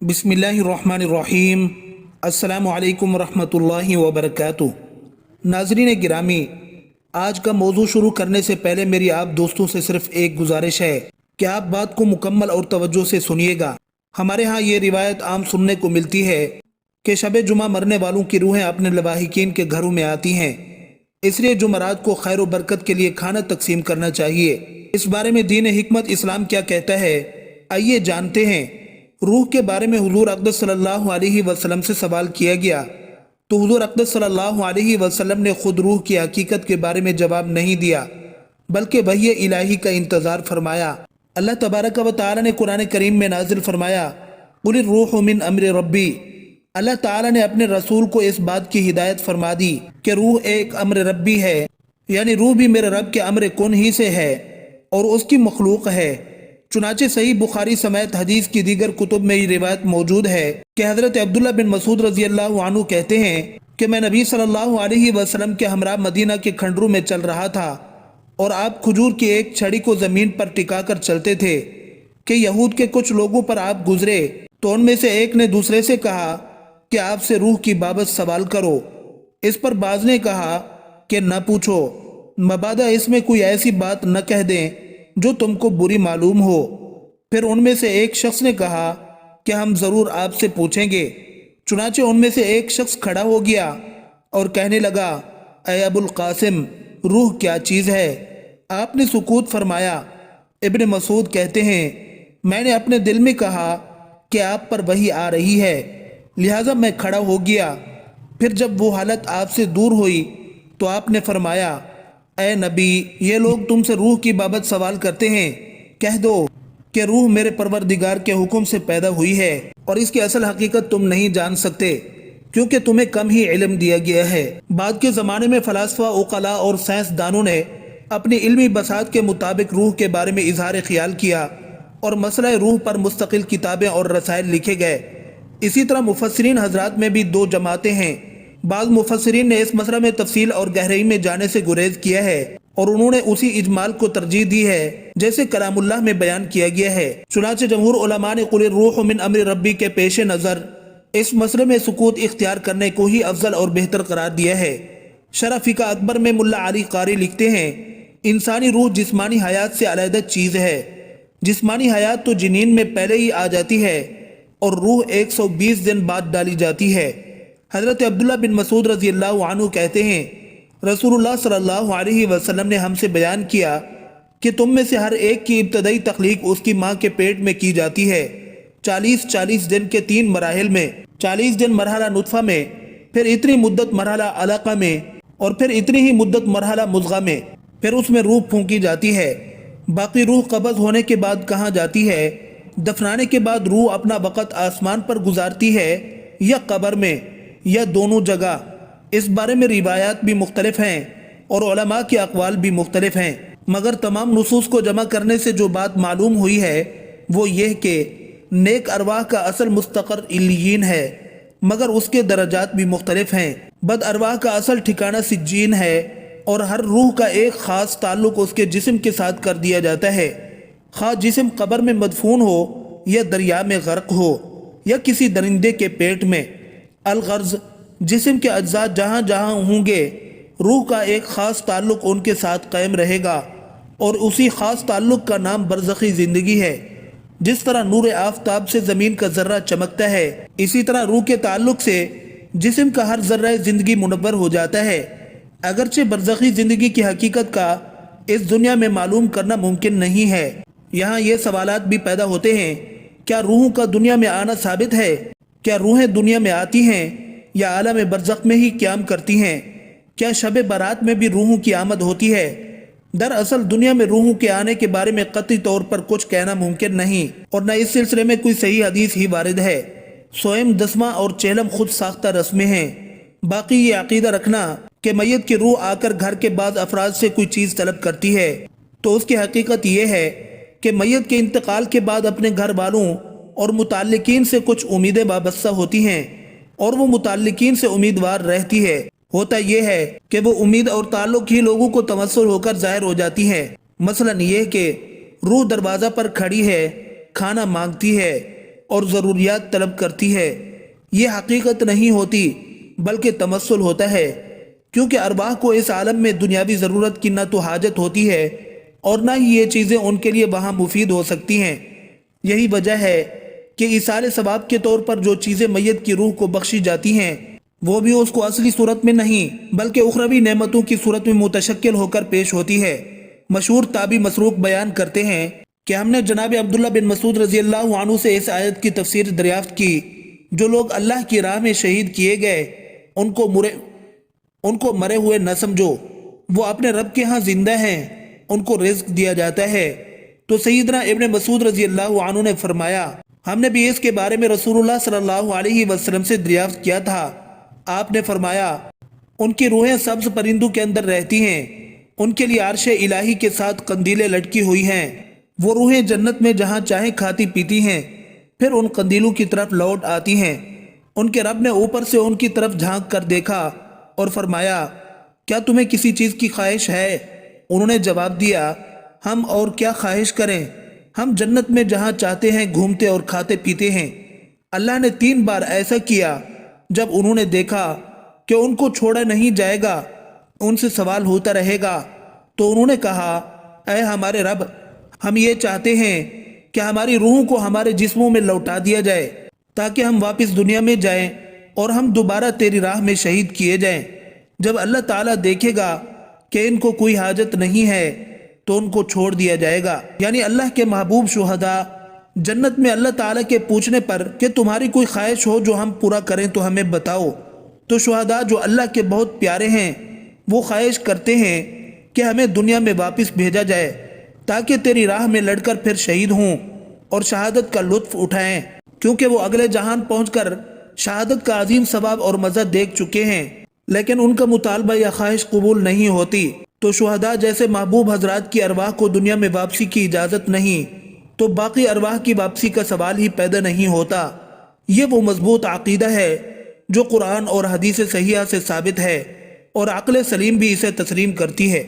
بسم اللہ الرحمن الرحیم۔ السلام علیکم ورحمۃ اللہ وبرکاتہ۔ ناظرین گرامی، آج کا موضوع شروع کرنے سے پہلے میری آپ دوستوں سے صرف ایک گزارش ہے کہ آپ بات کو مکمل اور توجہ سے سنیے گا۔ ہمارے ہاں یہ روایت عام سننے کو ملتی ہے کہ شب جمعہ مرنے والوں کی روحیں اپنے لواحقین کے گھروں میں آتی ہیں، اس لیے جمعرات کو خیر و برکت کے لیے کھانا تقسیم کرنا چاہیے۔ اس بارے میں دین حکمت اسلام کیا کہتا ہے، آئیے جانتے ہیں۔ روح کے بارے میں حضور اقدس صلی اللہ علیہ وسلم سے سوال کیا گیا تو حضور اقدس صلی اللہ علیہ وسلم نے خود روح کی حقیقت کے بارے میں جواب نہیں دیا، بلکہ وحی الہی کا انتظار فرمایا۔ اللہ تبارک و تعالی نے قرآن کریم میں نازل فرمایا، قل الروح من امر ربی۔ اللہ تعالی نے اپنے رسول کو اس بات کی ہدایت فرما دی کہ روح ایک امر ربی ہے، یعنی روح بھی میرے رب کے امر کن ہی سے ہے اور اس کی مخلوق ہے۔ چنانچہ صحیح بخاری سمیت حدیث کی دیگر کتب میں یہ روایت موجود ہے کہ حضرت عبداللہ بن مسعود رضی اللہ عنہ کہتے ہیں کہ میں نبی صلی اللہ علیہ وسلم کے ہمراہ مدینہ کے کھنڈروں میں چل رہا تھا اور آپ کھجور کی ایک چھڑی کو زمین پر ٹکا کر چلتے تھے کہ یہود کے کچھ لوگوں پر آپ گزرے تو ان میں سے ایک نے دوسرے سے کہا کہ آپ سے روح کی بابت سوال کرو۔ اس پر بعض نے کہا کہ نہ پوچھو، مبادا اس میں کوئی ایسی بات نہ کہہ دیں جو تم کو بری معلوم ہو۔ پھر ان میں سے ایک شخص نے کہا کہ ہم ضرور آپ سے پوچھیں گے۔ چنانچہ ان میں سے ایک شخص کھڑا ہو گیا اور کہنے لگا، اے ابو القاسم، روح کیا چیز ہے؟ آپ نے سکوت فرمایا۔ ابن مسعود کہتے ہیں، میں نے اپنے دل میں کہا کہ آپ پر وحی آ رہی ہے، لہٰذا میں کھڑا ہو گیا۔ پھر جب وہ حالت آپ سے دور ہوئی تو آپ نے فرمایا، اے نبی، یہ لوگ تم سے روح کی بابت سوال کرتے ہیں، کہہ دو کہ روح میرے پروردگار کے حکم سے پیدا ہوئی ہے اور اس کی اصل حقیقت تم نہیں جان سکتے کیونکہ تمہیں کم ہی علم دیا گیا ہے۔ بعد کے زمانے میں فلاسفہ، عقلاء اور سائنس دانوں نے اپنی علمی بساط کے مطابق روح کے بارے میں اظہار خیال کیا اور مسئلہ روح پر مستقل کتابیں اور رسائل لکھے گئے۔ اسی طرح مفسرین حضرات میں بھی دو جماعتیں ہیں۔ بعض مفسرین نے اس مسئلہ میں تفصیل اور گہرائی میں جانے سے گریز کیا ہے اور انہوں نے اسی اجمال کو ترجیح دی ہے جیسے کلام اللہ میں بیان کیا گیا ہے۔ چنانچہ جمہور علماء نے قل الروح من امر ربی کے پیش نظر اس مسئلے میں سکوت اختیار کرنے کو ہی افضل اور بہتر قرار دیا ہے۔ شرح فقہ اکبر میں ملا علی قاری لکھتے ہیں، انسانی روح جسمانی حیات سے علیحدہ چیز ہے۔ جسمانی حیات تو جنین میں پہلے ہی آ جاتی ہے اور روح 120 دن بعد ڈالی جاتی ہے۔ حضرت عبداللہ بن مسعود رضی اللہ عنہ کہتے ہیں، رسول اللہ صلی اللہ علیہ وسلم نے ہم سے بیان کیا کہ تم میں سے ہر ایک کی ابتدائی تخلیق اس کی ماں کے پیٹ میں کی جاتی ہے 40 دن کے 3 مراحل میں۔ 40 دن مرحلہ نطفہ میں، پھر اتنی مدت مرحلہ علقہ میں اور پھر اتنی ہی مدت مرحلہ مضغہ میں، پھر اس میں روح پھونکی جاتی ہے۔ باقی روح قبض ہونے کے بعد کہاں جاتی ہے؟ دفنانے کے بعد روح اپنا وقت آسمان پر گزارتی ہے یا قبر میں یا دونوں جگہ؟ اس بارے میں روایات بھی مختلف ہیں اور علماء کے اقوال بھی مختلف ہیں، مگر تمام نصوص کو جمع کرنے سے جو بات معلوم ہوئی ہے وہ یہ کہ نیک ارواح کا اصل مستقر علیین ہے، مگر اس کے درجات بھی مختلف ہیں۔ بد ارواح کا اصل ٹھکانہ سجین ہے اور ہر روح کا ایک خاص تعلق اس کے جسم کے ساتھ کر دیا جاتا ہے، خواہ جسم قبر میں مدفون ہو یا دریا میں غرق ہو یا کسی درندے کے پیٹ میں۔ الغرض جسم کے اجزاء جہاں جہاں ہوں گے، روح کا ایک خاص تعلق ان کے ساتھ قائم رہے گا اور اسی خاص تعلق کا نام برزخی زندگی ہے۔ جس طرح نور آفتاب سے زمین کا ذرہ چمکتا ہے، اسی طرح روح کے تعلق سے جسم کا ہر ذرہ زندگی منور ہو جاتا ہے۔ اگرچہ برزخی زندگی کی حقیقت کا اس دنیا میں معلوم کرنا ممکن نہیں ہے۔ یہاں یہ سوالات بھی پیدا ہوتے ہیں، کیا روحوں کا دنیا میں آنا ثابت ہے؟ کیا روحیں دنیا میں آتی ہیں یا عالم برزخ میں ہی قیام کرتی ہیں؟ کیا شب برات میں بھی روحوں کی آمد ہوتی ہے؟ دراصل دنیا میں روحوں کے آنے کے بارے میں قطعی طور پر کچھ کہنا ممکن نہیں اور نہ اس سلسلے میں کوئی صحیح حدیث ہی وارد ہے۔ سوئم، دسمہ اور چہلم خود ساختہ رسمیں ہیں۔ باقی یہ عقیدہ رکھنا کہ میت کی روح آ کر گھر کے بعض افراد سے کوئی چیز طلب کرتی ہے تو اس کی حقیقت یہ ہے کہ میت کے انتقال کے بعد اپنے گھر والوں اور متعلقین سے کچھ امیدیں وابستہ ہوتی ہیں اور وہ متعلقین سے امیدوار رہتی ہے۔ ہوتا یہ ہے کہ وہ امید اور تعلق ہی لوگوں کو تمثل ہو کر ظاہر ہو جاتی ہے۔ مثلا یہ کہ روح دروازہ پر کھڑی ہے، کھانا مانگتی ہے، اور ضروریات طلب کرتی ہے۔ یہ حقیقت نہیں ہوتی بلکہ تمثل ہوتا ہے، کیونکہ ارواح کو اس عالم میں دنیاوی ضرورت کی نہ تو حاجت ہوتی ہے اور نہ ہی یہ چیزیں ان کے لیے وہاں مفید ہو سکتی ہیں۔ یہی وجہ ہے کہ ایصال ثواب کے طور پر جو چیزیں میت کی روح کو بخشی جاتی ہیں وہ بھی اس کو اصلی صورت میں نہیں بلکہ اخروی نعمتوں کی صورت میں متشکل ہو کر پیش ہوتی ہے۔ مشہور تابعی مسروق بیان کرتے ہیں کہ ہم نے جناب عبداللہ بن مسعود رضی اللہ عنہ سے اس آیت کی تفسیر دریافت کی، جو لوگ اللہ کی راہ میں شہید کیے گئے ان کو مرے ہوئے نہ سمجھو، وہ اپنے رب کے ہاں زندہ ہیں، ان کو رزق دیا جاتا ہے۔ تو سیدنا ابن مسعود رضی اللہ عنہ نے فرمایا، ہم نے بھی اس کے بارے میں رسول اللہ صلی اللہ علیہ وسلم سے دریافت کیا تھا۔ آپ نے فرمایا، ان کی روحیں سبز پرندوں کے اندر رہتی ہیں، ان کے لیے عرش الہی کے ساتھ قندیلیں لٹکی ہوئی ہیں، وہ روحیں جنت میں جہاں چاہیں کھاتی پیتی ہیں، پھر ان قندیلوں کی طرف لوٹ آتی ہیں۔ ان کے رب نے اوپر سے ان کی طرف جھانک کر دیکھا اور فرمایا، کیا تمہیں کسی چیز کی خواہش ہے؟ انہوں نے جواب دیا، ہم اور کیا خواہش کریں، ہم جنت میں جہاں چاہتے ہیں گھومتے اور کھاتے پیتے ہیں۔ اللہ نے 3 بار ایسا کیا۔ جب انہوں نے دیکھا کہ ان کو چھوڑا نہیں جائے گا، ان سے سوال ہوتا رہے گا، تو انہوں نے کہا، اے ہمارے رب، ہم یہ چاہتے ہیں کہ ہماری روحوں کو ہمارے جسموں میں لوٹا دیا جائے تاکہ ہم واپس دنیا میں جائیں اور ہم دوبارہ تیری راہ میں شہید کیے جائیں۔ جب اللہ تعالیٰ دیکھے گا کہ ان کو کوئی حاجت نہیں ہے تو ان کو چھوڑ دیا جائے گا۔ یعنی اللہ کے محبوب شہداء جنت میں اللہ تعالیٰ کے پوچھنے پر کہ تمہاری کوئی خواہش ہو جو ہم پورا کریں تو ہمیں بتاؤ، تو شہداء جو اللہ کے بہت پیارے ہیں وہ خواہش کرتے ہیں کہ ہمیں دنیا میں واپس بھیجا جائے تاکہ تیری راہ میں لڑ کر پھر شہید ہوں اور شہادت کا لطف اٹھائیں، کیونکہ وہ اگلے جہان پہنچ کر شہادت کا عظیم ثواب اور مزہ دیکھ چکے ہیں، لیکن ان کا مطالبہ یا خواہش قبول نہیں ہوتی۔ تو شہداء جیسے محبوب حضرات کی ارواح کو دنیا میں واپسی کی اجازت نہیں، تو باقی ارواح کی واپسی کا سوال ہی پیدا نہیں ہوتا۔ یہ وہ مضبوط عقیدہ ہے جو قرآن اور حدیث صحیحہ سے ثابت ہے اور عقل سلیم بھی اسے تسلیم کرتی ہے۔